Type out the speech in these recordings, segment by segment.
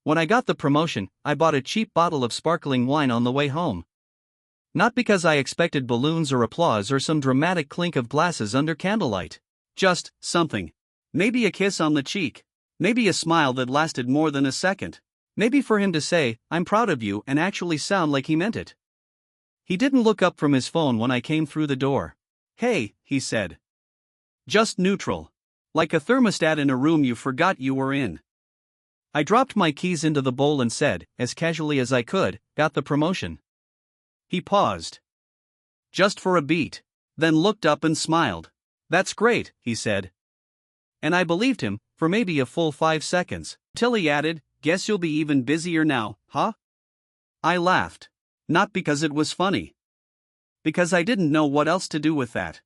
When I got the promotion, I bought a cheap bottle of sparkling wine on the way home. Not because I expected balloons or applause or some dramatic clink of glasses under candlelight. Just something. Maybe a kiss on the cheek. Maybe a smile that lasted more than a second. Maybe for him to say, "I'm proud of you," and actually sound like he meant it. He didn't look up from his phone when I came through the door. "Hey," he said. Just neutral. Like a thermostat in a room you forgot you were in. I dropped my keys into the bowl and said, as casually as I could, "Got the promotion." He paused. Just for a beat. Then looked up and smiled. "That's great," he said. And I believed him, for maybe a full 5 seconds, till he added, "Guess you'll be even busier now, huh?" I laughed. Not because it was funny. Because I didn't know what else to do with that.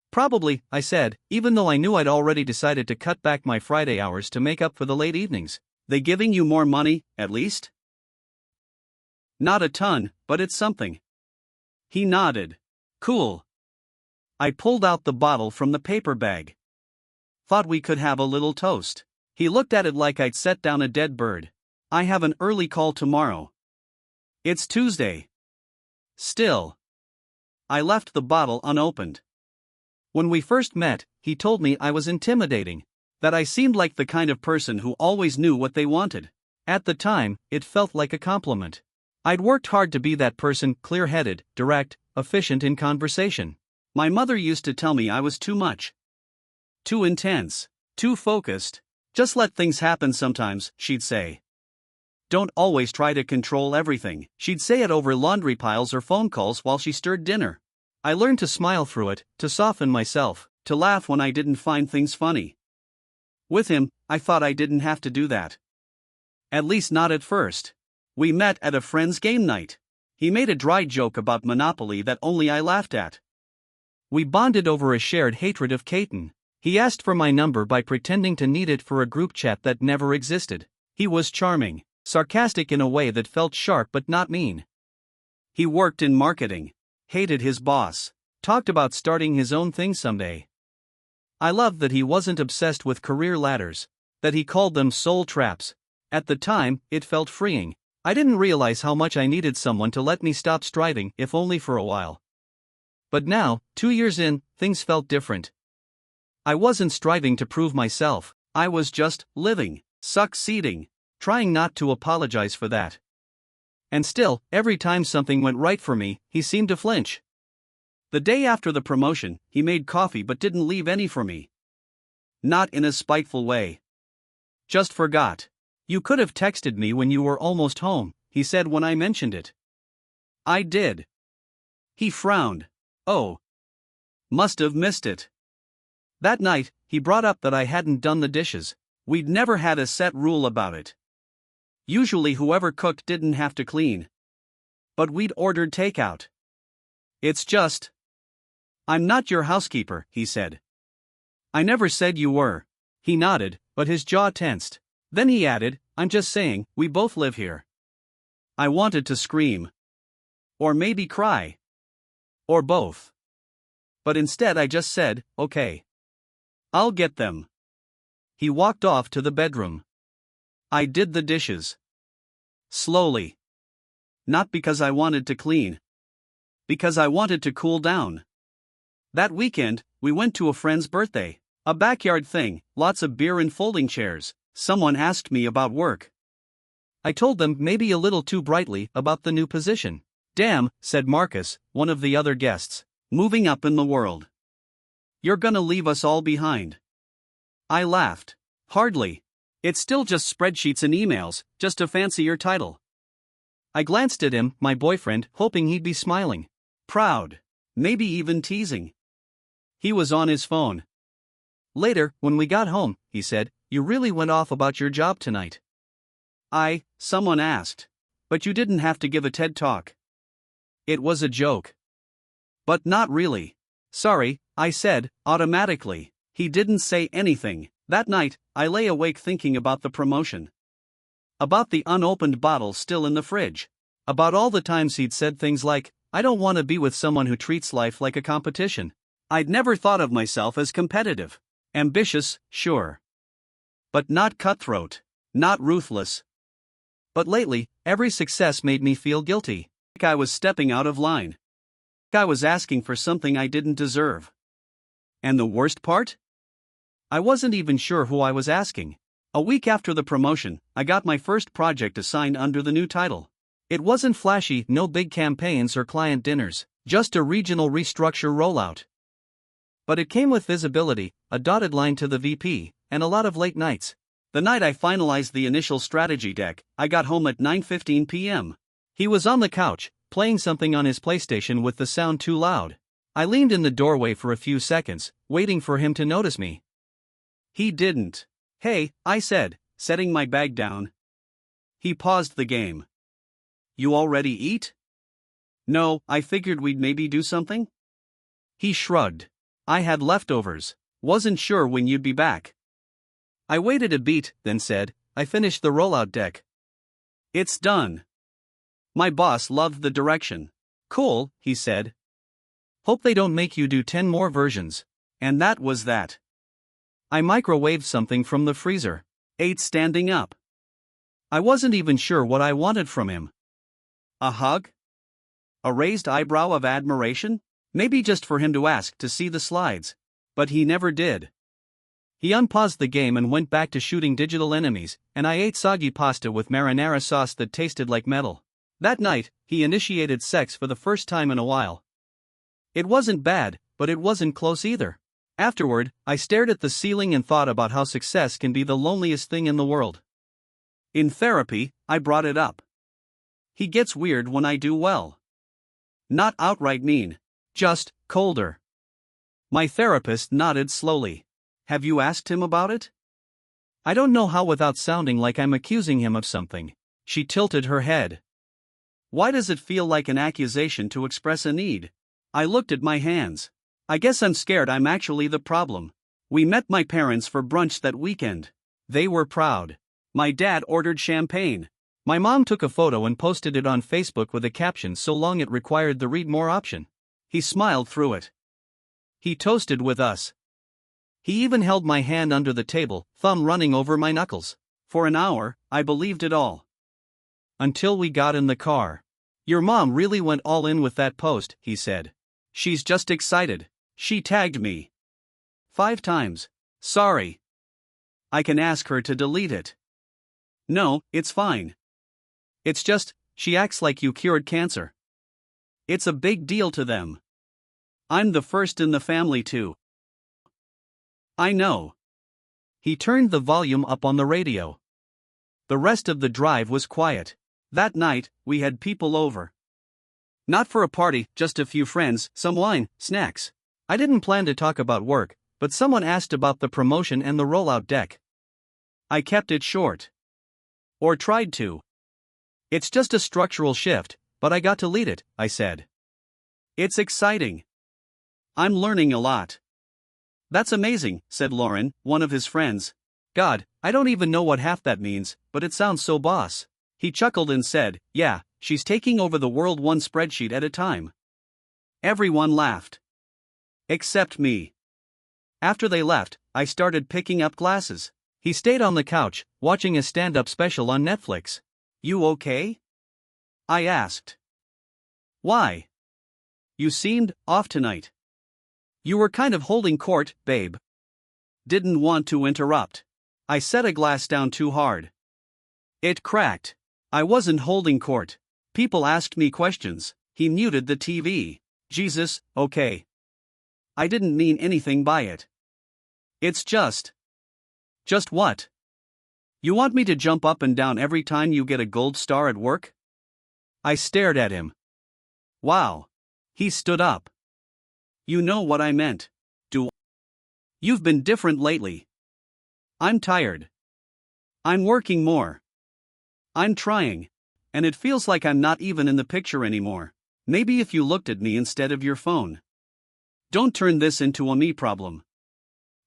"Probably," I said, even though I knew I'd already decided to cut back my Friday hours to make up for the late evenings. "They giving you more money, at least?" "Not a ton, but it's something." He nodded. "Cool." I pulled out the bottle from the paper bag. "Thought we could have a little toast." He looked at it like I'd set down a dead bird. "I have an early call tomorrow." "It's Tuesday." Still. I left the bottle unopened. When we first met, he told me I was intimidating. That I seemed like the kind of person who always knew what they wanted. At the time, it felt like a compliment. I'd worked hard to be that person, clear-headed, direct, efficient in conversation. My mother used to tell me I was too much. Too intense. Too focused. "Just let things happen sometimes," she'd say. "Don't always try to control everything." She'd say it over laundry piles or phone calls while she stirred dinner. I learned to smile through it, to soften myself, to laugh when I didn't find things funny. With him, I thought I didn't have to do that. At least not at first. We met at a friend's game night. He made a dry joke about Monopoly that only I laughed at. We bonded over a shared hatred of Caton. He asked for my number by pretending to need it for a group chat that never existed. He was charming, sarcastic in a way that felt sharp but not mean. He worked in marketing. Hated his boss. Talked about starting his own thing someday. I loved that he wasn't obsessed with career ladders. That he called them soul traps. At the time, it felt freeing. I didn't realize how much I needed someone to let me stop striving, if only for a while. But now, 2 years in, things felt different. I wasn't striving to prove myself. I was just living, succeeding, trying not to apologize for that. And still, every time something went right for me, he seemed to flinch. The day after the promotion, he made coffee but didn't leave any for me. Not in a spiteful way. Just forgot. "You could have texted me when you were almost home," he said when I mentioned it. I did. He frowned. "Oh. Must have missed it." That night, he brought up that I hadn't done the dishes. We'd never had a set rule about it. Usually whoever cooked didn't have to clean. But we'd ordered takeout. "It's just. I'm not your housekeeper," he said. "I never said you were." He nodded, but his jaw tensed. Then he added, "I'm just saying, we both live here." I wanted to scream. Or maybe cry. Or both. But instead I just said, "Okay. I'll get them." He walked off to the bedroom. I did the dishes. Slowly. Not because I wanted to clean. Because I wanted to cool down. That weekend, we went to a friend's birthday. A backyard thing, lots of beer and folding chairs. Someone asked me about work. I told them, maybe a little too brightly, about the new position. "Damn," said Marcus, one of the other guests. "Moving up in the world. You're gonna leave us all behind." I laughed. "Hardly. It's still just spreadsheets and emails, just a fancier title." I glanced at him, my boyfriend, hoping he'd be smiling. Proud. Maybe even teasing. He was on his phone. Later, when we got home, he said, "You really went off about your job tonight." Someone asked. "But you didn't have to give a TED talk." It was a joke. But not really. "Sorry," I said, automatically. He didn't say anything. That night, I lay awake thinking about the promotion. About the unopened bottle still in the fridge. About all the times he'd said things like, "I don't want to be with someone who treats life like a competition." I'd never thought of myself as competitive. Ambitious, sure. But not cutthroat. Not ruthless. But lately, every success made me feel guilty. Like I was stepping out of line. Like I was asking for something I didn't deserve. And the worst part? I wasn't even sure who I was asking. A week after the promotion, I got my first project assigned under the new title. It wasn't flashy, no big campaigns or client dinners, just a regional restructure rollout. But it came with visibility, a dotted line to the VP, and a lot of late nights. The night I finalized the initial strategy deck, I got home at 9:15 p.m. He was on the couch, playing something on his PlayStation with the sound too loud. I leaned in the doorway for a few seconds, waiting for him to notice me. He didn't. "Hey," I said, setting my bag down. He paused the game. "You already eat?" "No, I figured we'd maybe do something." He shrugged. "I had leftovers. Wasn't sure when you'd be back." I waited a beat, then said, "I finished the rollout deck." "It's done." My boss loved the direction. "Cool," he said. "Hope they don't make you do 10 more versions." And that was that. I microwaved something from the freezer. Ate standing up. I wasn't even sure what I wanted from him. A hug? A raised eyebrow of admiration? Maybe just for him to ask to see the slides. But he never did. He unpaused the game and went back to shooting digital enemies, and I ate soggy pasta with marinara sauce that tasted like metal. That night, he initiated sex for the first time in a while. It wasn't bad, but it wasn't close either. Afterward, I stared at the ceiling and thought about how success can be the loneliest thing in the world. In therapy, I brought it up. He gets weird when I do well. Not outright mean, just colder. My therapist nodded slowly. "Have you asked him about it?" I don't know how without sounding like I'm accusing him of something. She tilted her head. "Why does it feel like an accusation to express a need?" I looked at my hands. "I guess I'm scared I'm actually the problem." We met my parents for brunch that weekend. They were proud. My dad ordered champagne. My mom took a photo and posted it on Facebook with a caption so long it required the read more option. He smiled through it. He toasted with us. He even held my hand under the table, thumb running over my knuckles. For an hour, I believed it all. Until we got in the car. "Your mom really went all in with that post," he said. "She's just excited. She tagged me 5 times. Sorry. I can ask her to delete it." "No, it's fine. It's just, she acts like you cured cancer. It's a big deal to them. I'm the first in the family too." "I know." He turned the volume up on the radio. The rest of the drive was quiet. That night, we had people over. Not for a party, just a few friends, some wine, snacks. I didn't plan to talk about work, but someone asked about the promotion and the rollout deck. I kept it short. Or tried to. "It's just a structural shift, but I got to lead it," I said. "It's exciting. I'm learning a lot." "That's amazing," said Lauren, one of his friends. "God, I don't even know what half that means, but it sounds so boss." He chuckled and said, "Yeah, she's taking over the world one spreadsheet at a time." Everyone laughed. Except me. After they left, I started picking up glasses. He stayed on the couch, watching a stand-up special on Netflix. "You okay?" I asked. "Why? You seemed off tonight." "You were kind of holding court, babe." Didn't want to interrupt. I set a glass down too hard. It cracked. I wasn't holding court. People asked me questions. He muted the TV. "Jesus, okay. I didn't mean anything by it. It's just." "Just what? You want me to jump up and down every time you get a gold star at work?" I stared at him. "Wow." He stood up. "You know what I meant. Do. You've been different lately. I'm tired. I'm working more. I'm trying. And it feels like I'm not even in the picture anymore. Maybe if you looked at me instead of your phone." Don't turn this into a me problem.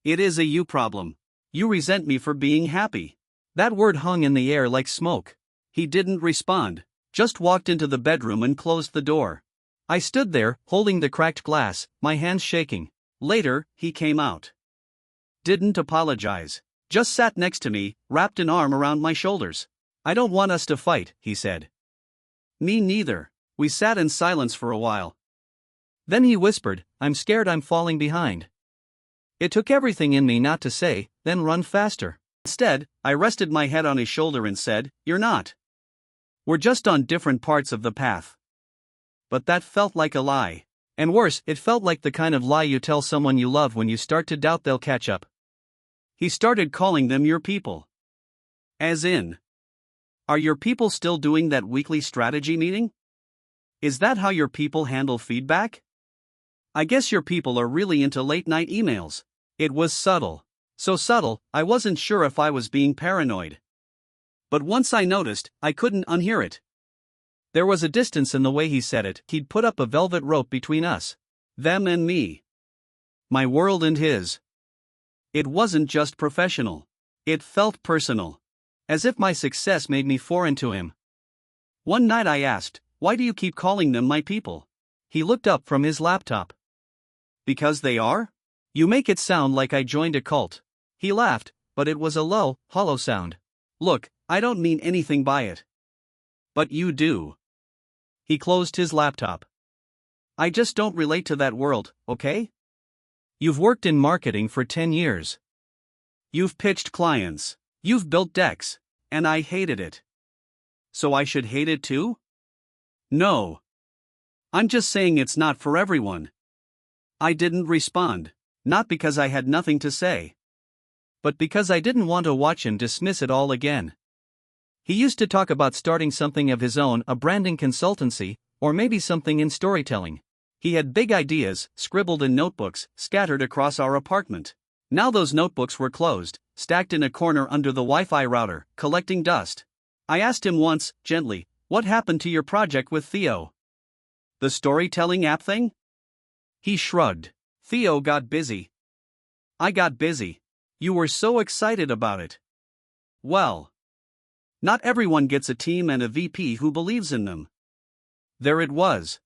It is a you problem. You resent me for being happy. That word hung in the air like smoke. He didn't respond, just walked into the bedroom and closed the door. I stood there, holding the cracked glass, my hands shaking. Later, he came out. Didn't apologize. Just sat next to me, wrapped an arm around my shoulders. I don't want us to fight, he said. Me neither. We sat in silence for a while. Then he whispered, I'm scared I'm falling behind. It took everything in me not to say, then run faster. Instead, I rested my head on his shoulder and said, You're not. We're just on different parts of the path. But that felt like a lie. And worse, it felt like the kind of lie you tell someone you love when you start to doubt they'll catch up. He started calling them your people. As in, are your people still doing that weekly strategy meeting? Is that how your people handle feedback? I guess your people are really into late-night emails. It was subtle. So subtle, I wasn't sure if I was being paranoid. But once I noticed, I couldn't unhear it. There was a distance in the way he said it. He'd put up a velvet rope between us. Them and me. My world and his. It wasn't just professional. It felt personal. As if my success made me foreign to him. One night I asked, Why do you keep calling them my people? He looked up from his laptop. Because they are? You make it sound like I joined a cult. He laughed, but it was a low, hollow sound. Look, I don't mean anything by it. But you do. He closed his laptop. I just don't relate to that world, okay? You've worked in marketing for 10 years. You've pitched clients. You've built decks. And I hated it. So I should hate it too? No. I'm just saying it's not for everyone. I didn't respond, not because I had nothing to say, but because I didn't want to watch him dismiss it all again. He used to talk about starting something of his own, a branding consultancy, or maybe something in storytelling. He had big ideas, scribbled in notebooks, scattered across our apartment. Now those notebooks were closed, stacked in a corner under the Wi-Fi router, collecting dust. I asked him once, gently, what happened to your project with Theo? The storytelling app thing? He shrugged. Theo got busy. I got busy. You were so excited about it. Well, not everyone gets a team and a VP who believes in them. There it was.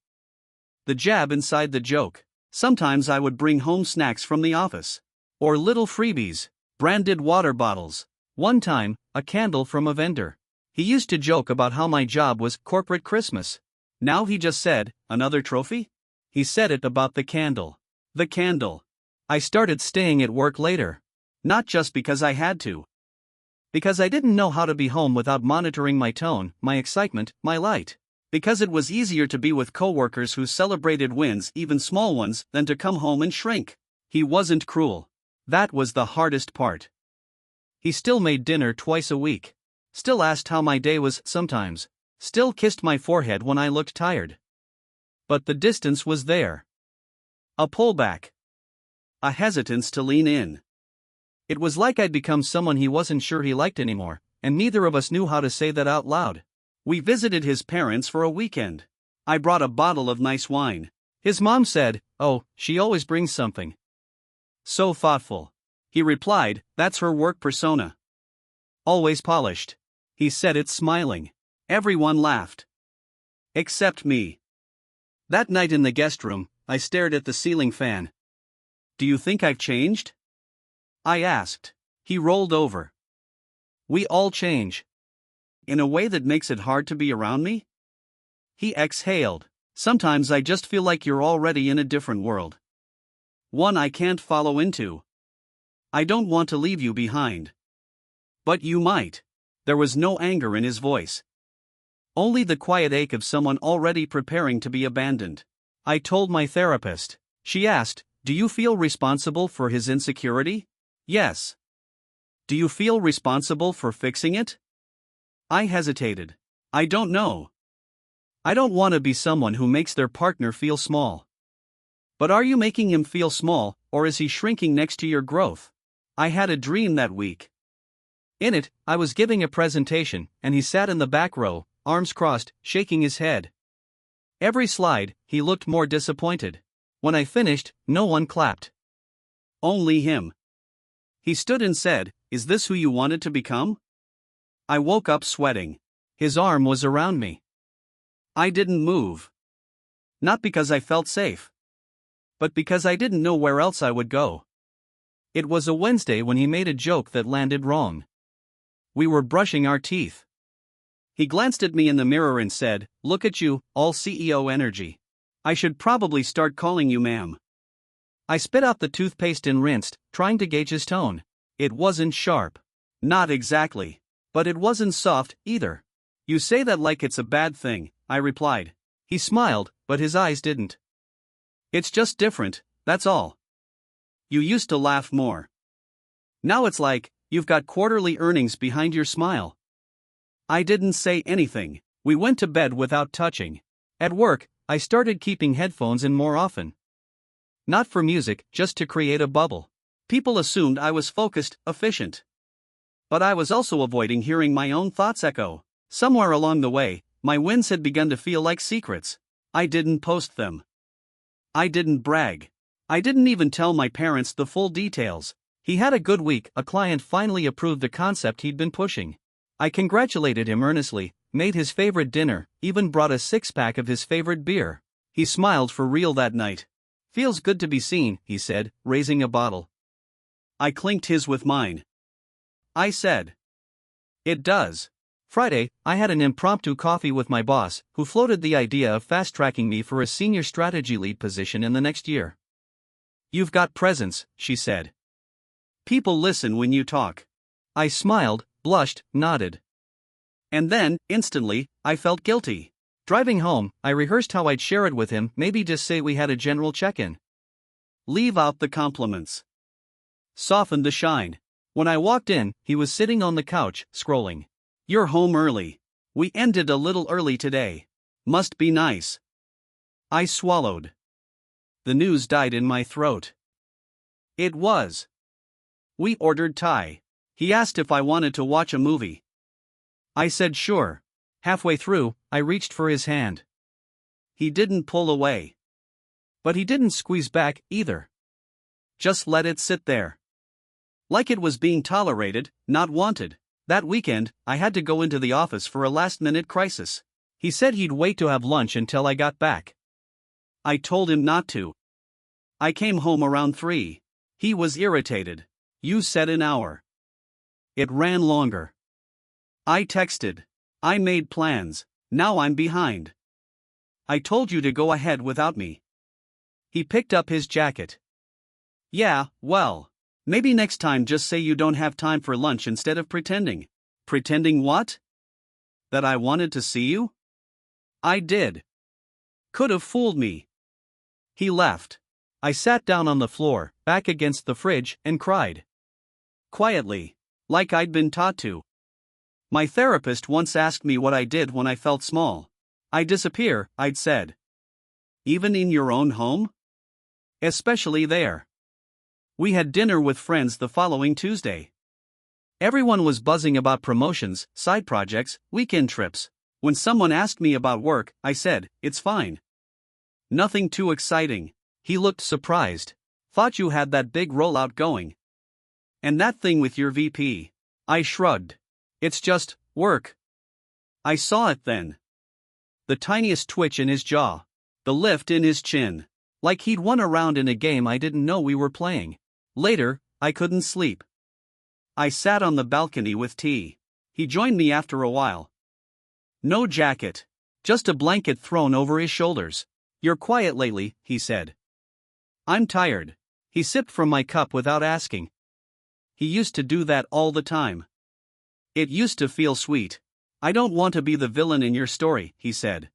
The jab inside the joke. Sometimes I would bring home snacks from the office. Or little freebies, branded water bottles. One time, a candle from a vendor. He used to joke about how my job was corporate Christmas. Now he just said, another trophy? He said it about the candle. The candle. I started staying at work later. Not just because I had to. Because I didn't know how to be home without monitoring my tone, my excitement, my light. Because it was easier to be with coworkers who celebrated wins, even small ones, than to come home and shrink. He wasn't cruel. That was the hardest part. He still made dinner twice a week. Still asked how my day was sometimes. Still kissed my forehead when I looked tired. But the distance was there. A pullback. A hesitance to lean in. It was like I'd become someone he wasn't sure he liked anymore, and neither of us knew how to say that out loud. We visited his parents for a weekend. I brought a bottle of nice wine. His mom said, "Oh, she always brings something." So thoughtful. He replied, "That's her work persona. Always polished." He said it smiling. Everyone laughed. Except me. That night in the guest room, I stared at the ceiling fan. "Do you think I've changed?" I asked. He rolled over. "We all change. In a way that makes it hard to be around me?" He exhaled. "Sometimes I just feel like you're already in a different world. One I can't follow into. I don't want to leave you behind." "But you might." There was no anger in his voice. Only the quiet ache of someone already preparing to be abandoned. I told my therapist. She asked, "Do you feel responsible for his insecurity?" "Yes." "Do you feel responsible for fixing it?" I hesitated. "I don't know. I don't want to be someone who makes their partner feel small." "But are you making him feel small, or is he shrinking next to your growth?" I had a dream that week. In it, I was giving a presentation, and he sat in the back row, arms crossed, shaking his head. Every slide, he looked more disappointed. When I finished, no one clapped. Only him. He stood and said, "Is this who you wanted to become?" I woke up sweating. His arm was around me. I didn't move. Not because I felt safe, but because I didn't know where else I would go. It was a Wednesday when he made a joke that landed wrong. We were brushing our teeth. He glanced at me in the mirror and said, "Look at you, all CEO energy. I should probably start calling you ma'am." I spit out the toothpaste and rinsed, trying to gauge his tone. It wasn't sharp. Not exactly. But it wasn't soft, either. "You say that like it's a bad thing," I replied. He smiled, but his eyes didn't. "It's just different, that's all. You used to laugh more. Now it's like, you've got quarterly earnings behind your smile." I didn't say anything. We went to bed without touching. At work, I started keeping headphones in more often. Not for music, just to create a bubble. People assumed I was focused, efficient. But I was also avoiding hearing my own thoughts echo. Somewhere along the way, my wins had begun to feel like secrets. I didn't post them. I didn't brag. I didn't even tell my parents the full details. He had a good week. A client finally approved the concept he'd been pushing. I congratulated him earnestly, made his favorite dinner, even brought a six-pack of his favorite beer. He smiled for real that night. "Feels good to be seen," he said, raising a bottle. I clinked his with mine. I said, "It does." Friday, I had an impromptu coffee with my boss, who floated the idea of fast-tracking me for a senior strategy lead position in the next year. "You've got presence," she said. "People listen when you talk." I smiled, blushed, nodded. And then, instantly, I felt guilty. Driving home, I rehearsed how I'd share it with him, maybe just say we had a general check-in. Leave out the compliments. Soften the shine. When I walked in, he was sitting on the couch, scrolling. "You're home early. We ended a little early today. Must be nice." I swallowed. The news died in my throat. It was. We ordered Thai. He asked if I wanted to watch a movie. I said sure. Halfway through, I reached for his hand. He didn't pull away. But he didn't squeeze back, either. Just let it sit there. Like it was being tolerated, not wanted. That weekend, I had to go into the office for a last-minute crisis. He said he'd wait to have lunch until I got back. I told him not to. I came home around 3. He was irritated. "You said an hour." It ran longer. I texted. "I made plans. Now I'm behind. I told you to go ahead without me." He picked up his jacket. "Yeah, well. Maybe next time just say you don't have time for lunch instead of pretending." "Pretending what?" "That I wanted to see you?" "I did. Could have fooled me." He left. I sat down on the floor, back against the fridge, and cried. Quietly. Like I'd been taught to. My therapist once asked me what I did when I felt small. "I disappear," I'd said. "Even in your own home?" "Especially there." We had dinner with friends the following Tuesday. Everyone was buzzing about promotions, side projects, weekend trips. When someone asked me about work, I said, "It's fine. Nothing too exciting." He looked surprised. "Thought you had that big rollout going. And that thing with your VP." I shrugged. "It's just work." I saw it then. The tiniest twitch in his jaw. The lift in his chin. Like he'd won a round in a game I didn't know we were playing. Later, I couldn't sleep. I sat on the balcony with tea. He joined me after a while. No jacket. Just a blanket thrown over his shoulders. "You're quiet lately," he said. "I'm tired." He sipped from my cup without asking. He used to do that all the time. It used to feel sweet. "I don't want to be the villain in your story," he said.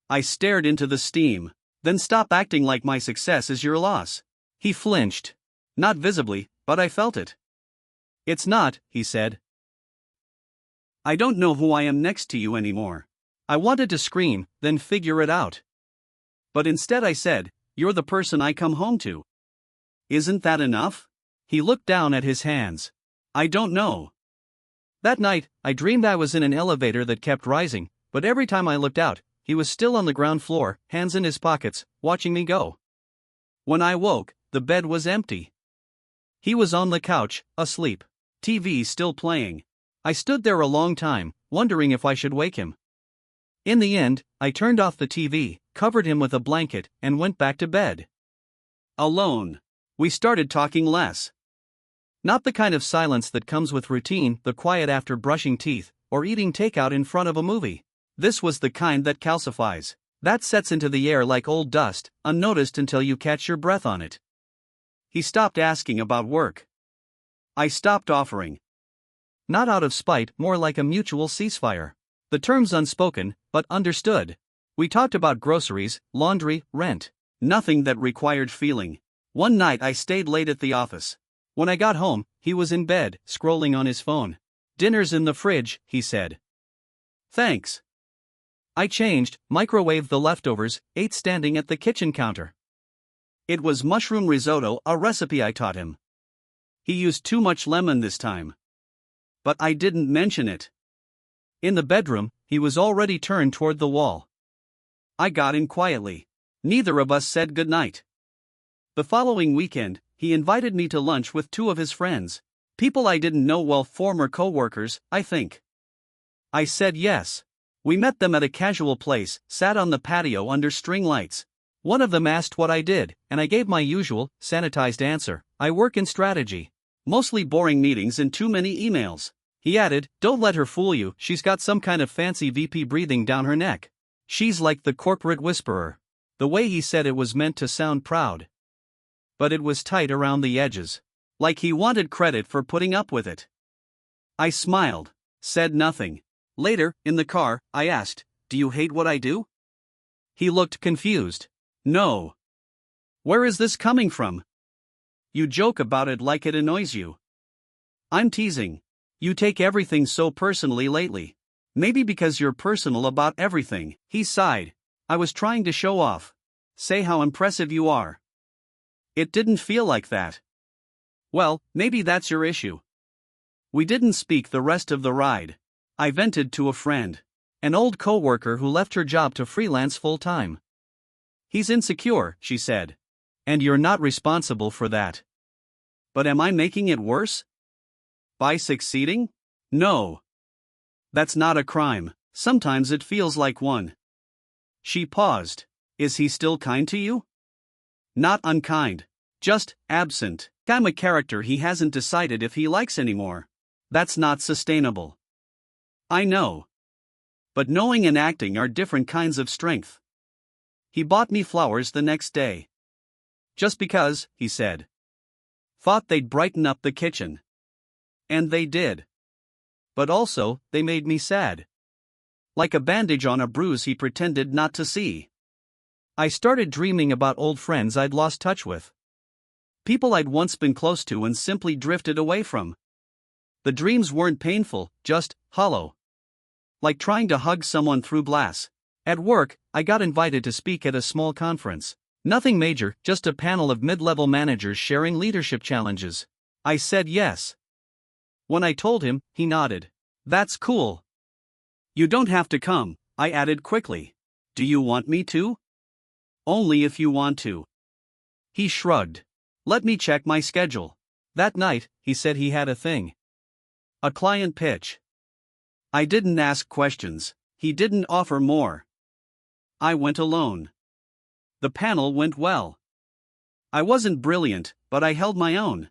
I stared into the steam. "Then stop acting like my success is your loss." He flinched. Not visibly, but I felt it. "It's not," he said. "I don't know who I am next to you anymore." I wanted to scream, then figure it out. But instead I said, "You're the person I come home to." "Isn't that enough?" He looked down at his hands. "I don't know." That night, I dreamed I was in an elevator that kept rising, but every time I looked out, he was still on the ground floor, hands in his pockets, watching me go. When I woke, the bed was empty. He was on the couch, asleep. TV still playing. I stood there a long time, wondering if I should wake him. In the end, I turned off the TV, covered him with a blanket, and went back to bed. Alone. We started talking less. Not the kind of silence that comes with routine, the quiet after brushing teeth, or eating takeout in front of a movie. This was the kind that calcifies. That sets into the air like old dust, unnoticed until you catch your breath on it. He stopped asking about work. I stopped offering. Not out of spite, more like a mutual ceasefire. The terms unspoken, but understood. We talked about groceries, laundry, rent. Nothing that required feeling. One night I stayed late at the office. When I got home, he was in bed, scrolling on his phone. "Dinner's in the fridge," he said. "Thanks." I changed, microwaved the leftovers, ate standing at the kitchen counter. It was mushroom risotto, a recipe I taught him. He used too much lemon this time. But I didn't mention it. In the bedroom, he was already turned toward the wall. I got in quietly. Neither of us said goodnight. The following weekend, he invited me to lunch with two of his friends. People I didn't know well, former co-workers, I think. I said yes. We met them at a casual place, sat on the patio under string lights. One of them asked what I did, and I gave my usual, sanitized answer. I work in strategy. Mostly boring meetings and too many emails. He added, "Don't let her fool you, she's got some kind of fancy VP breathing down her neck. She's like the corporate whisperer." The way he said it was meant to sound proud. But it was tight around the edges. Like he wanted credit for putting up with it. I smiled, said nothing. Later, in the car, I asked, "Do you hate what I do?" He looked confused. "No." "Where is this coming from? You joke about it like it annoys you." "I'm teasing. You take everything so personally lately." "Maybe because you're personal about everything," he sighed. "I was trying to show off. Say how impressive you are." It didn't feel like that. Well, maybe that's your issue. We didn't speak the rest of the ride. I vented to a friend. An old co-worker who left her job to freelance full-time. "He's insecure," she said. "And you're not responsible for that." But am I making it worse? By succeeding? No. That's not a crime. Sometimes it feels like one. She paused. "Is he still kind to you?" "Not unkind. Just absent. I'm a character he hasn't decided if he likes anymore. That's not sustainable." I know. But knowing and acting are different kinds of strength. He bought me flowers the next day. Just because, he said. Thought they'd brighten up the kitchen. And they did. But also, they made me sad. Like a bandage on a bruise he pretended not to see. I started dreaming about old friends I'd lost touch with. People I'd once been close to and simply drifted away from. The dreams weren't painful, just hollow. Like trying to hug someone through glass. At work, I got invited to speak at a small conference. Nothing major, just a panel of mid-level managers sharing leadership challenges. I said yes. When I told him, he nodded. "That's cool. You don't have to come," I added quickly. "Do you want me to?" "Only if you want to." He shrugged. "Let me check my schedule." That night, he said he had a thing. A client pitch. I didn't ask questions. He didn't offer more. I went alone. The panel went well. I wasn't brilliant, but I held my own.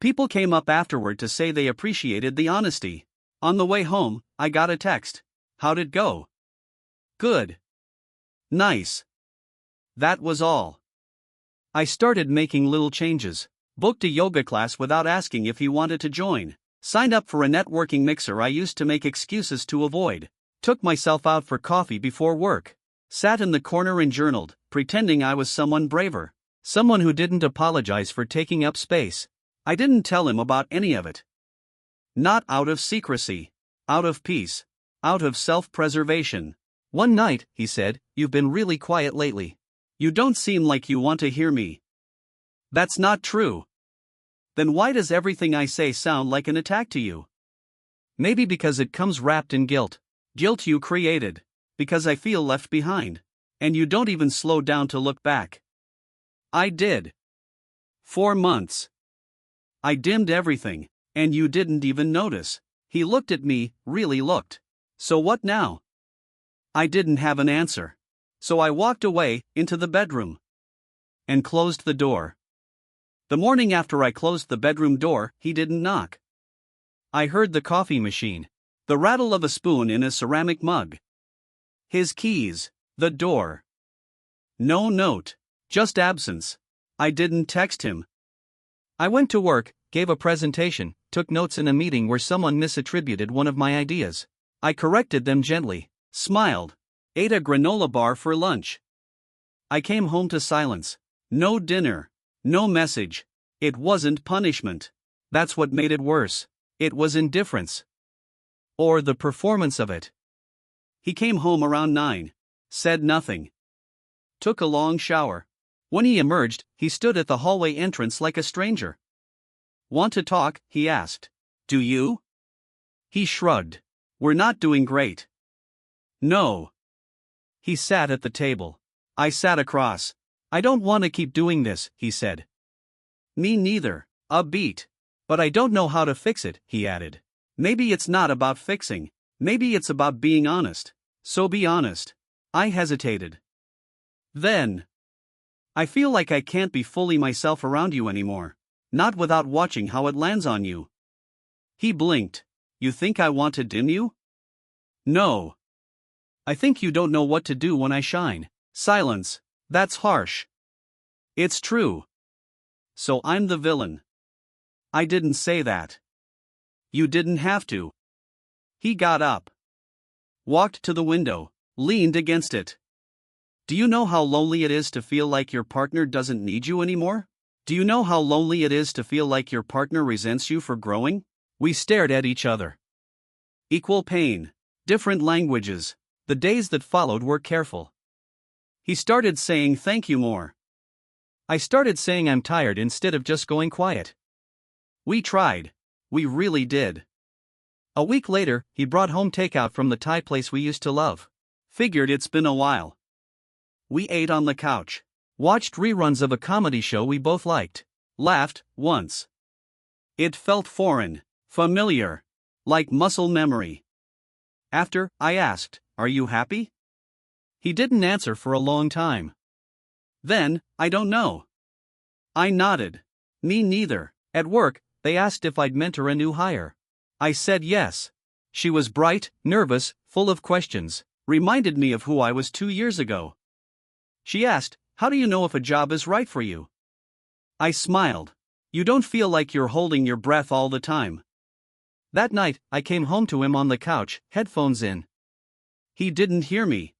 People came up afterward to say they appreciated the honesty. On the way home, I got a text. "How'd it go?" "Good." "Nice." That was all. I started making little changes. Booked a yoga class without asking if he wanted to join. Signed up for a networking mixer I used to make excuses to avoid. Took myself out for coffee before work. Sat in the corner and journaled, pretending I was someone braver. Someone who didn't apologize for taking up space. I didn't tell him about any of it. Not out of secrecy. Out of peace. Out of self-preservation. One night, he said, "You've been really quiet lately. You don't seem like you want to hear me." That's not true. Then why does everything I say sound like an attack to you? Maybe because it comes wrapped in guilt. Guilt you created. Because I feel left behind. And you don't even slow down to look back. I did. 4 months. I dimmed everything, and you didn't even notice. He looked at me, really looked. So what now? I didn't have an answer. So I walked away, into the bedroom. And closed the door. The morning after I closed the bedroom door, he didn't knock. I heard the coffee machine. The rattle of a spoon in a ceramic mug. His keys. The door. No note. Just absence. I didn't text him. I went to work, gave a presentation, took notes in a meeting where someone misattributed one of my ideas. I corrected them gently, smiled, ate a granola bar for lunch. I came home to silence. No dinner. No message. It wasn't punishment. That's what made it worse. It was indifference. Or the performance of it. He came home around 9. Said nothing. Took a long shower. When he emerged, he stood at the hallway entrance like a stranger. Want to talk? He asked. Do you? He shrugged. We're not doing great. No. He sat at the table. I sat across. I don't want to keep doing this, he said. Me neither. A beat. But I don't know how to fix it, he added. Maybe it's not about fixing. Maybe it's about being honest. So be honest. I hesitated. Then. I feel like I can't be fully myself around you anymore. Not without watching how it lands on you. He blinked. You think I want to dim you? No. I think you don't know what to do when I shine. Silence. That's harsh. It's true. So I'm the villain. I didn't say that. You didn't have to. He got up. Walked to the window, leaned against it. Do you know how lonely it is to feel like your partner doesn't need you anymore? Do you know how lonely it is to feel like your partner resents you for growing? We stared at each other. Equal pain. Different languages. The days that followed were careful. He started saying thank you more. I started saying I'm tired instead of just going quiet. We tried. We really did. A week later, he brought home takeout from the Thai place we used to love. Figured it's been a while. We ate on the couch. Watched reruns of a comedy show we both liked. Laughed, once. It felt foreign, familiar, like muscle memory. After, I asked, "Are you happy?" He didn't answer for a long time. Then, "I don't know." I nodded. Me neither. At work, they asked if I'd mentor a new hire. I said yes. She was bright, nervous, full of questions, reminded me of who I was 2 years ago. She asked, "How do you know if a job is right for you?" I smiled. You don't feel like you're holding your breath all the time. That night, I came home to him on the couch, headphones in. He didn't hear me.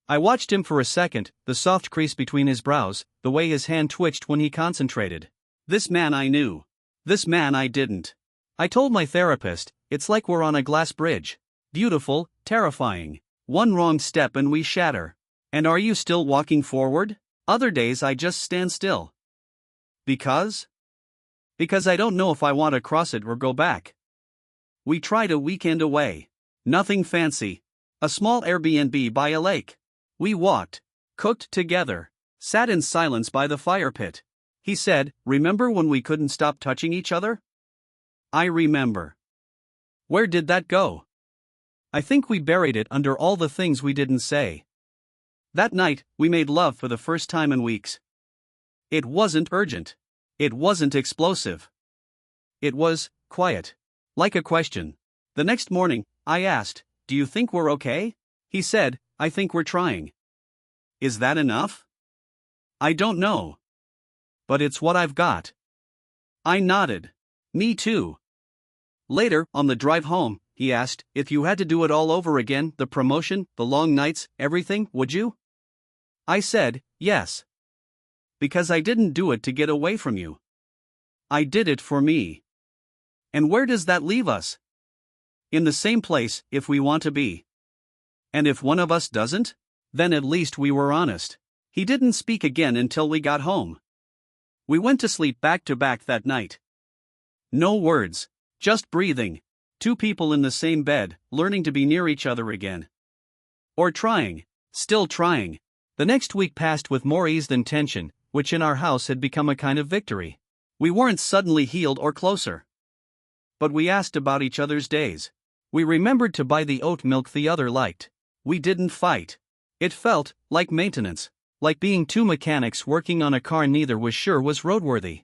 I watched him for a second, the soft crease between his brows, the way his hand twitched when he concentrated. This man I knew. This man I didn't. I told my therapist, it's like we're on a glass bridge. Beautiful, terrifying. One wrong step and we shatter. And are you still walking forward? Other days I just stand still. Because? Because I don't know if I want to cross it or go back. We tried a weekend away. Nothing fancy. A small Airbnb by a lake. We walked, cooked together, sat in silence by the fire pit. He said, "Remember when we couldn't stop touching each other?" I remember. Where did that go? I think we buried it under all the things we didn't say. That night, we made love for the first time in weeks. It wasn't urgent. It wasn't explosive. It was quiet. Like a question. The next morning, I asked, "Do you think we're okay?" He said, "I think we're trying." Is that enough? I don't know. But it's what I've got. I nodded. Me too. Later, on the drive home, he asked, "If you had to do it all over again, the promotion, the long nights, everything, would you?" I said, yes. Because I didn't do it to get away from you. I did it for me. And where does that leave us? In the same place, if we want to be. And if one of us doesn't? Then at least we were honest. He didn't speak again until we got home. We went to sleep back to back that night. No words, just breathing. Two people in the same bed, learning to be near each other again. Or trying, still trying. The next week passed with more ease than tension, which in our house had become a kind of victory. We weren't suddenly healed or closer. But we asked about each other's days. We remembered to buy the oat milk the other liked. We didn't fight. It felt like maintenance, like being two mechanics working on a car neither was sure was roadworthy.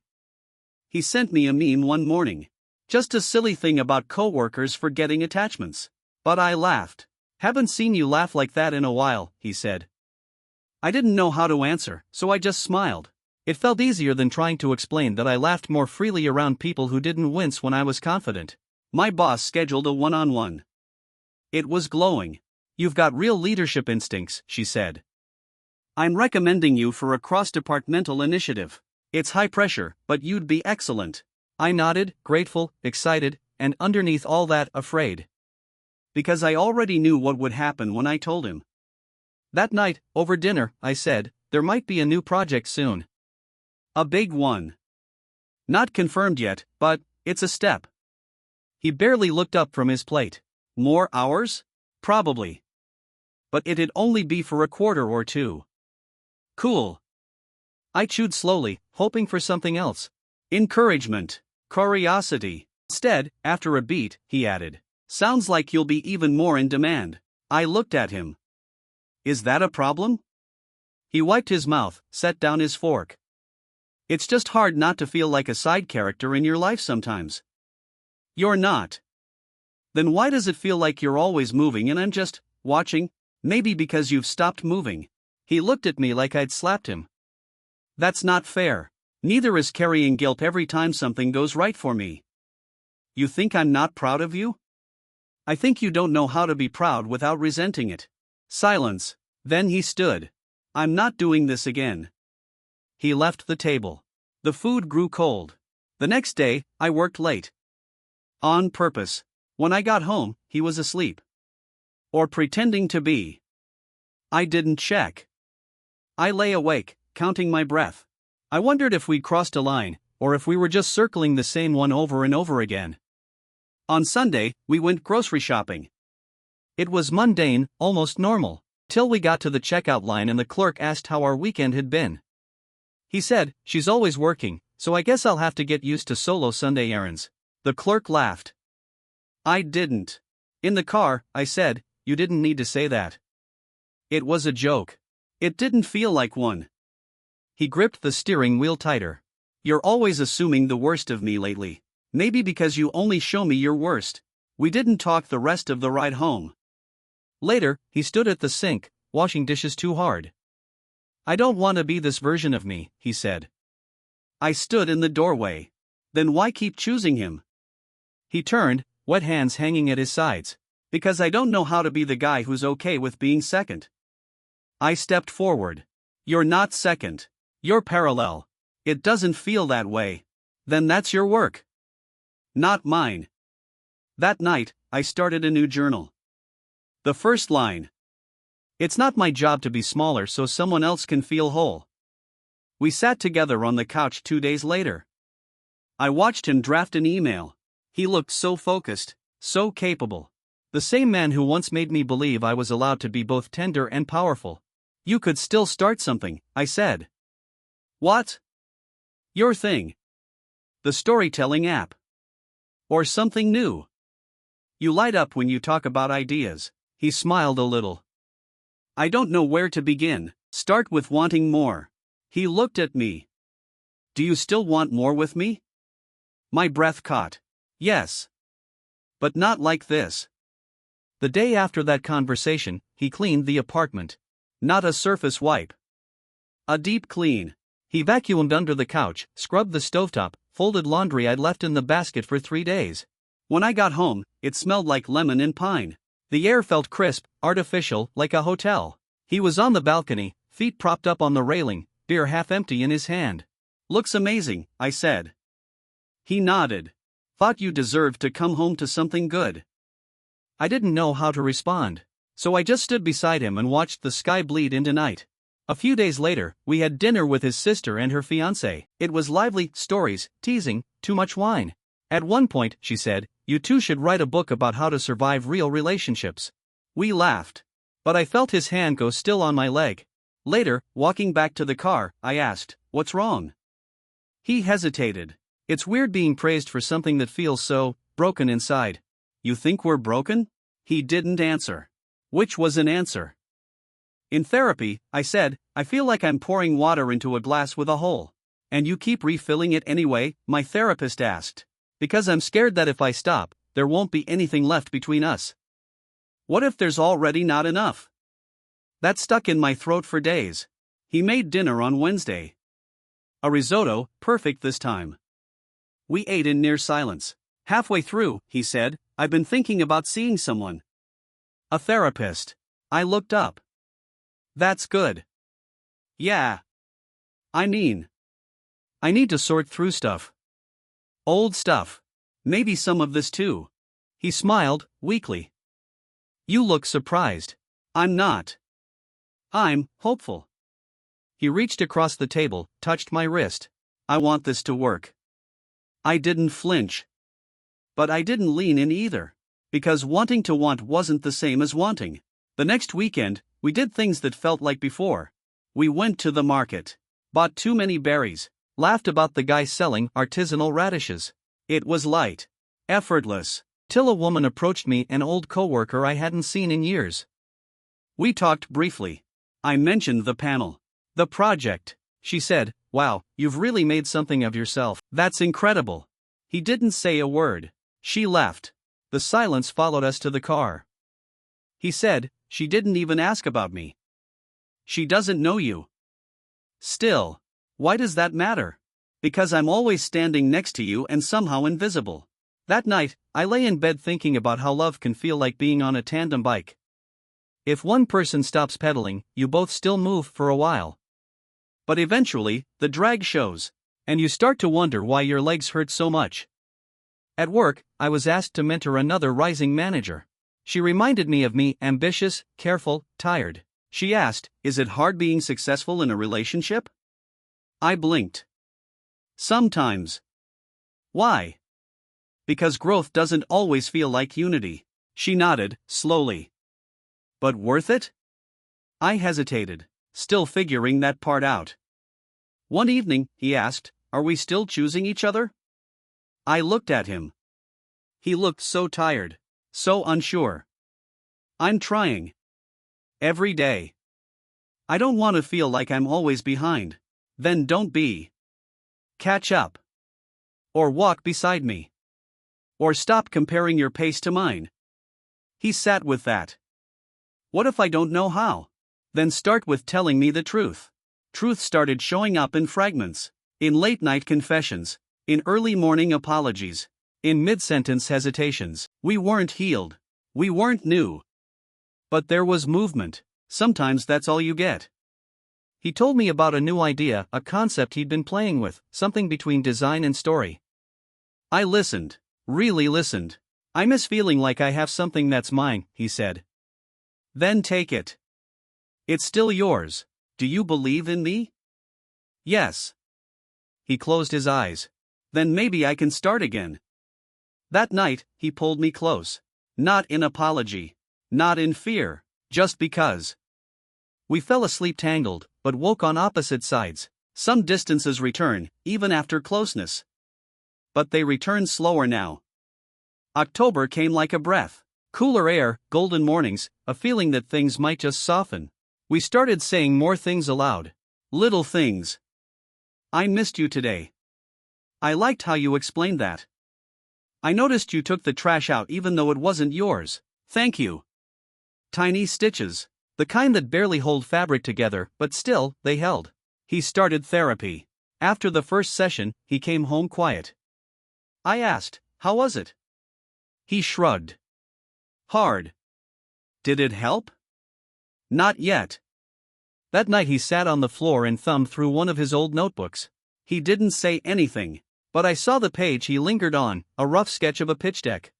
He sent me a meme one morning. Just a silly thing about coworkers forgetting attachments. But I laughed. Haven't seen you laugh like that in a while, he said. I didn't know how to answer, so I just smiled. It felt easier than trying to explain that I laughed more freely around people who didn't wince when I was confident. My boss scheduled a one-on-one. It was glowing. You've got real leadership instincts, she said. I'm recommending you for a cross-departmental initiative. It's high pressure, but you'd be excellent. I nodded, grateful, excited, and underneath all that, afraid. Because I already knew what would happen when I told him. That night, over dinner, I said, there might be a new project soon. A big one. Not confirmed yet, but it's a step. He barely looked up from his plate. More hours? Probably. But it'd only be for a quarter or two. Cool. I chewed slowly, hoping for something else. Encouragement. Curiosity. Instead, after a beat, he added, sounds like you'll be even more in demand. I looked at him. Is that a problem? He wiped his mouth, set down his fork. It's just hard not to feel like a side character in your life sometimes. You're not. Then why does it feel like you're always moving and I'm just watching? Maybe because you've stopped moving. He looked at me like I'd slapped him. That's not fair. Neither is carrying guilt every time something goes right for me. You think I'm not proud of you? I think you don't know how to be proud without resenting it. Silence. Then he stood. I'm not doing this again. He left the table. The food grew cold. The next day, I worked late. On purpose. When I got home, he was asleep. Or pretending to be. I didn't check. I lay awake, counting my breath. I wondered if we'd crossed a line, or if we were just circling the same one over and over again. On Sunday, we went grocery shopping. It was mundane, almost normal, till we got to the checkout line and the clerk asked how our weekend had been. He said, she's always working, so I guess I'll have to get used to solo Sunday errands. The clerk laughed. I didn't. In the car, I said, you didn't need to say that. It was a joke. It didn't feel like one. He gripped the steering wheel tighter. You're always assuming the worst of me lately. Maybe because you only show me your worst. We didn't talk the rest of the ride home. Later, he stood at the sink, washing dishes too hard. I don't want to be this version of me, he said. I stood in the doorway. Then why keep choosing him? He turned, wet hands hanging at his sides. Because I don't know how to be the guy who's okay with being second. I stepped forward. You're not second. You're parallel. It doesn't feel that way. Then that's your work. Not mine. That night, I started a new journal. The first line. It's not my job to be smaller so someone else can feel whole. We sat together on the couch 2 days later. I watched him draft an email. He looked so focused, so capable. The same man who once made me believe I was allowed to be both tender and powerful. You could still start something, I said. What? Your thing. The storytelling app. Or something new. You light up when you talk about ideas. He smiled a little. I don't know where to begin. Start with wanting more. He looked at me. Do you still want more with me? My breath caught. Yes. But not like this. The day after that conversation, he cleaned the apartment. Not a surface wipe. A deep clean. He vacuumed under the couch, scrubbed the stovetop, folded laundry I'd left in the basket for 3 days. When I got home, it smelled like lemon and pine. The air felt crisp, artificial, like a hotel. He was on the balcony, feet propped up on the railing, beer half empty in his hand. Looks amazing, I said. He nodded. Thought you deserved to come home to something good. I didn't know how to respond, so I just stood beside him and watched the sky bleed into night. A few days later, we had dinner with his sister and her fiancé. It was lively, stories, teasing, too much wine. At one point, she said, you two should write a book about how to survive real relationships. We laughed. But I felt his hand go still on my leg. Later, walking back to the car, I asked, what's wrong? He hesitated. It's weird being praised for something that feels so broken inside. You think we're broken? He didn't answer. Which was an answer. In therapy, I said, I feel like I'm pouring water into a glass with a hole. And you keep refilling it anyway, my therapist asked. Because I'm scared that if I stop, there won't be anything left between us. What if there's already not enough? That stuck in my throat for days. He made dinner on Wednesday. A risotto, perfect this time. We ate in near silence. Halfway through, he said, I've been thinking about seeing someone. A therapist. I looked up. That's good. Yeah. I need to sort through stuff. Old stuff. Maybe some of this too. He smiled, weakly. You look surprised. I'm not. I'm hopeful. He reached across the table, touched my wrist. I want this to work. I didn't flinch. But I didn't lean in either. Because wanting to want wasn't the same as wanting. The next weekend, we did things that felt like before. We went to the market. Bought too many berries. Laughed about the guy selling artisanal radishes. It was light. Effortless. Till a woman approached me, an old coworker I hadn't seen in years. We talked briefly. I mentioned the panel. The project. She said, wow, you've really made something of yourself. That's incredible. He didn't say a word. She left. The silence followed us to the car. He said, she didn't even ask about me. She doesn't know you. Still. Why does that matter? Because I'm always standing next to you and somehow invisible. That night, I lay in bed thinking about how love can feel like being on a tandem bike. If one person stops pedaling, you both still move for a while. But eventually, the drag shows, and you start to wonder why your legs hurt so much. At work, I was asked to mentor another rising manager. She reminded me of me, ambitious, careful, tired. She asked, is it hard being successful in a relationship? I blinked. Sometimes. Why? Because growth doesn't always feel like unity. She nodded, slowly. But worth it? I hesitated, still figuring that part out. One evening, he asked, are we still choosing each other? I looked at him. He looked so tired, so unsure. I'm trying. Every day. I don't want to feel like I'm always behind. Then don't be. Catch up. Or walk beside me. Or stop comparing your pace to mine. He sat with that. What if I don't know how? Then start with telling me the truth. Truth started showing up in fragments. In late-night confessions. In early morning apologies. In mid-sentence hesitations. We weren't healed. We weren't new. But there was movement. Sometimes that's all you get. He told me about a new idea, a concept he'd been playing with, something between design and story. I listened. Really listened. I miss feeling like I have something that's mine, he said. Then take it. It's still yours. Do you believe in me? Yes. He closed his eyes. Then maybe I can start again. That night, he pulled me close. Not in apology. Not in fear. Just because. We fell asleep tangled, but woke on opposite sides. Some distances return, even after closeness. But they return slower now. October came like a breath. Cooler air, golden mornings, a feeling that things might just soften. We started saying more things aloud. Little things. I missed you today. I liked how you explained that. I noticed you took the trash out even though it wasn't yours. Thank you. Tiny stitches. The kind that barely hold fabric together, but still, they held. He started therapy. After the first session, he came home quiet. I asked, how was it? He shrugged. Hard. Did it help? Not yet. That night he sat on the floor and thumbed through one of his old notebooks. He didn't say anything, but I saw the page he lingered on, a rough sketch of a pitch deck.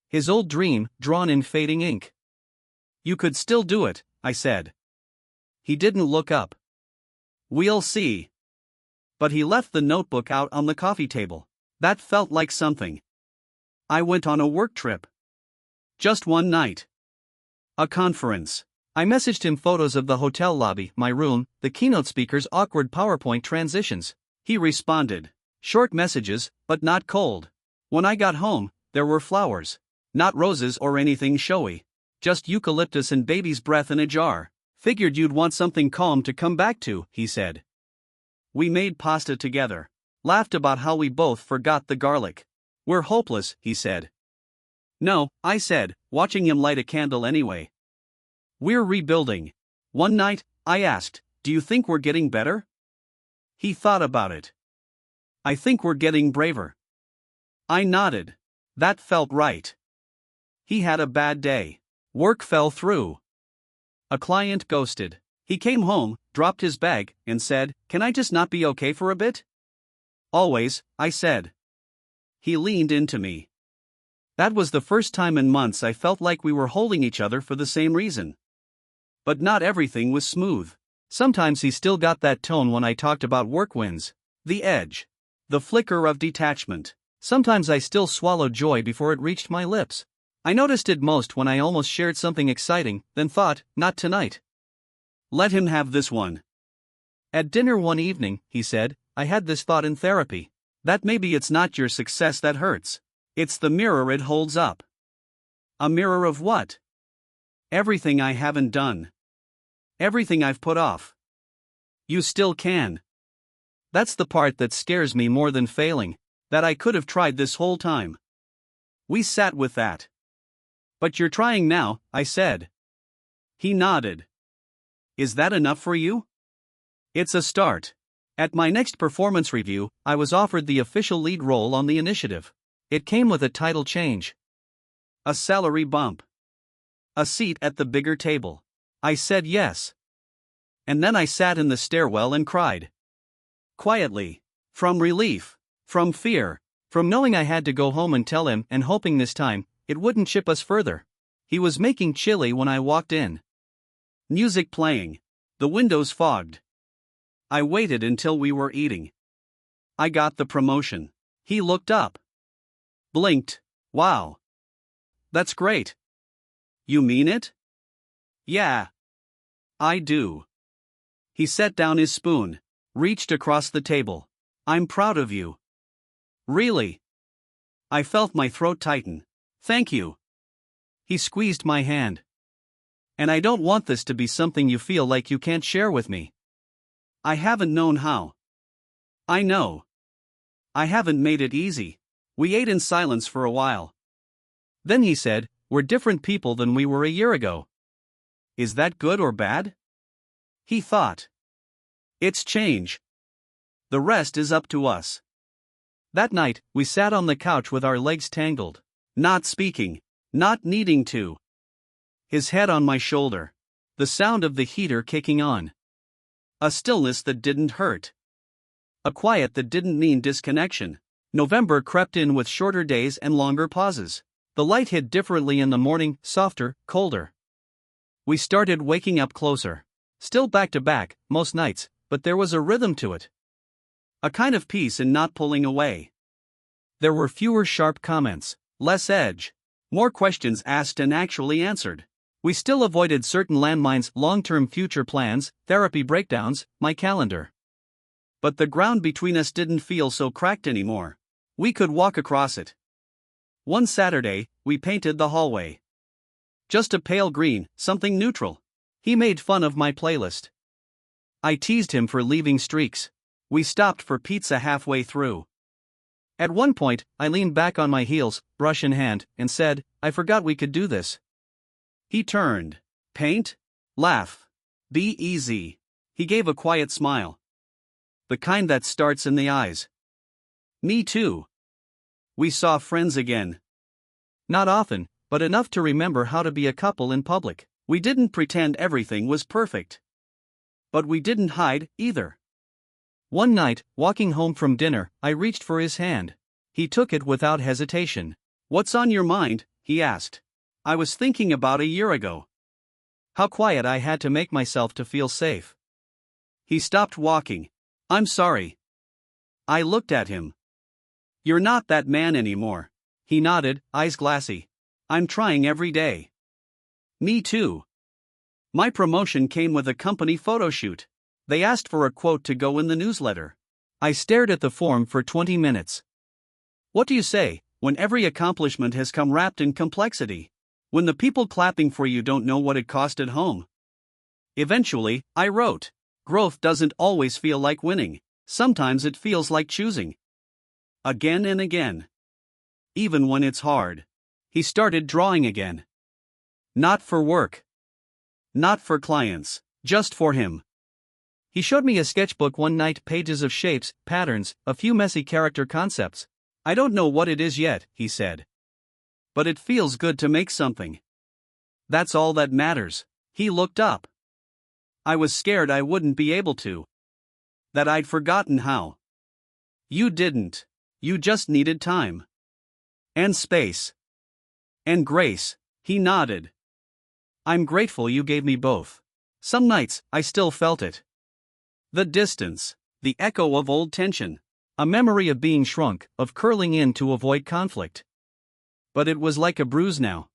His old dream, drawn in fading ink. You could still do it, I said. He didn't look up. We'll see. But he left the notebook out on the coffee table. That felt like something. I went on a work trip. Just one night. A conference. I messaged him photos of the hotel lobby, my room, the keynote speaker's awkward PowerPoint transitions. He responded. Short messages, but not cold. When I got home, there were flowers. Not roses or anything showy. Just eucalyptus and baby's breath in a jar. Figured you'd want something calm to come back to, he said. We made pasta together. Laughed about how we both forgot the garlic. We're hopeless, he said. No, I said, watching him light a candle anyway. We're rebuilding. One night, I asked, do you think we're getting better? He thought about it. I think we're getting braver. I nodded. That felt right. He had a bad day. Work fell through. A client ghosted. He came home, dropped his bag, and said, "Can I just not be okay for a bit?" "Always," I said. He leaned into me. That was the first time in months I felt like we were holding each other for the same reason. But not everything was smooth. Sometimes he still got that tone when I talked about work wins. The edge. The flicker of detachment. Sometimes I still swallowed joy before it reached my lips. I noticed it most when I almost shared something exciting, then thought, not tonight. Let him have this one. At dinner one evening, he said, I had this thought in therapy. That maybe it's not your success that hurts. It's the mirror it holds up. A mirror of what? Everything I haven't done. Everything I've put off. You still can. That's the part that scares me more than failing, that I could have tried this whole time. We sat with that. But you're trying now, I said. He nodded. Is that enough for you? It's a start. At my next performance review, I was offered the official lead role on the initiative. It came with a title change. A salary bump. A seat at the bigger table. I said yes. And then I sat in the stairwell and cried. Quietly. From relief. From fear. From knowing I had to go home and tell him and hoping this time, it wouldn't chip us further. He was making chili when I walked in. Music playing. The windows fogged. I waited until we were eating. I got the promotion. He looked up. Blinked. Wow. That's great. You mean it? Yeah. I do. He set down his spoon, reached across the table. I'm proud of you. Really? I felt my throat tighten. Thank you. He squeezed my hand. And I don't want this to be something you feel like you can't share with me. I haven't known how. I know. I haven't made it easy. We ate in silence for a while. Then he said, we're different people than we were a year ago. Is that good or bad? He thought. It's change. The rest is up to us. That night, we sat on the couch with our legs tangled, not speaking, not needing to. His head on my shoulder. The sound of the heater kicking on. A stillness that didn't hurt. A quiet that didn't mean disconnection. November crept in with shorter days and longer pauses. The light hit differently in the morning, softer, colder. We started waking up closer. Still back to back, most nights, but there was a rhythm to it. A kind of peace in not pulling away. There were fewer sharp comments, less edge. More questions asked and actually answered. We still avoided certain landmines, long-term future plans, therapy breakdowns, my calendar. But the ground between us didn't feel so cracked anymore. We could walk across it. One Saturday, we painted the hallway. Just a pale green, something neutral. He made fun of my playlist. I teased him for leaving streaks. We stopped for pizza halfway through. At one point, I leaned back on my heels, brush in hand, and said, I forgot we could do this. He turned. Paint? Laugh. Be easy. He gave a quiet smile. The kind that starts in the eyes. Me too. We saw friends again. Not often, but enough to remember how to be a couple in public. We didn't pretend everything was perfect. But we didn't hide, either. One night, walking home from dinner, I reached for his hand. He took it without hesitation. What's on your mind? He asked. I was thinking about a year ago. How quiet I had to make myself to feel safe. He stopped walking. I'm sorry. I looked at him. You're not that man anymore. He nodded, eyes glassy. I'm trying every day. Me too. My promotion came with a company photo shoot. They asked for a quote to go in the newsletter. I stared at the form for 20 minutes. What do you say when every accomplishment has come wrapped in complexity? When the people clapping for you don't know what it cost at home? Eventually, I wrote, growth doesn't always feel like winning. Sometimes it feels like choosing. Again and again. even when it's hard. He started drawing again. Not for work. Not for clients, just for him. He showed me a sketchbook one night, pages of shapes, patterns, a few messy character concepts. I don't know what it is yet, he said. But it feels good to make something. That's all that matters. He looked up. I was scared I wouldn't be able to. That I'd forgotten how. You didn't. You just needed time. And space. And grace, he nodded. I'm grateful you gave me both. Some nights, I still felt it. The distance, the echo of old tension, a memory of being shrunk, of curling in to avoid conflict. But it was like a bruise now.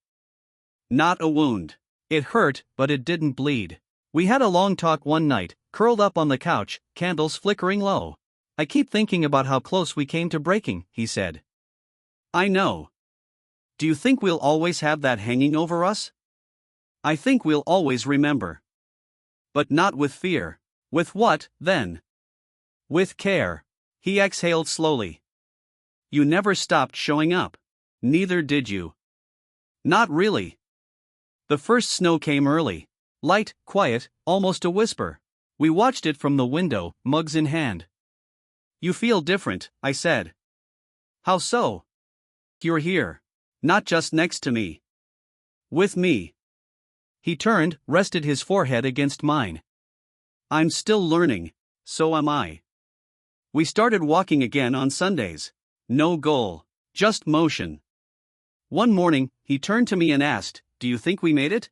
Not a wound. It hurt, but it didn't bleed. We had a long talk one night, curled up on the couch, candles flickering low. I keep thinking about how close we came to breaking, he said. I know. Do you think we'll always have that hanging over us? I think we'll always remember. But not with fear. With what, then? With care. He exhaled slowly. You never stopped showing up. Neither did you. Not really. The first snow came early. Light, quiet, almost a whisper. We watched it from the window, mugs in hand. You feel different, I said. How so? You're here. Not just next to me. With me. He turned, rested his forehead against mine. I'm still learning, so am I. We started walking again on Sundays. No goal, just motion. One morning, he turned to me and asked, "Do you think we made it?"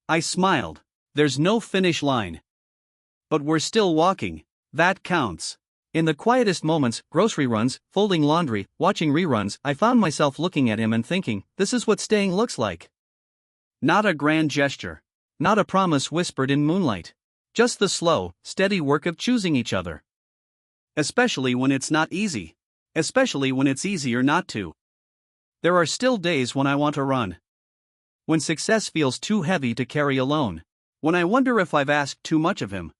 I smiled. There's no finish line. But we're still walking. That counts. In the quietest moments, grocery runs, folding laundry, watching reruns, I found myself looking at him and thinking, this is what staying looks like. Not a grand gesture. Not a promise whispered in moonlight. Just the slow, steady work of choosing each other. Especially when it's not easy. Especially when it's easier not to. There are still days when I want to run. When success feels too heavy to carry alone. When I wonder if I've asked too much of him.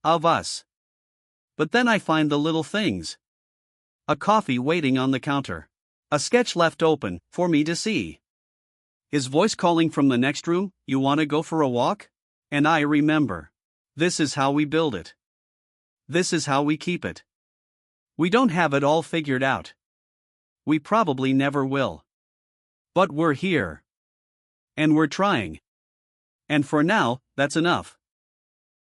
Of us. But then I find the little things. A coffee waiting on the counter. A sketch left open, for me to see. His voice calling from the next room, "You want to go for a walk?" And I remember. This is how we build it. This is how we keep it. We don't have it all figured out. We probably never will. But we're here. And we're trying. And for now, that's enough.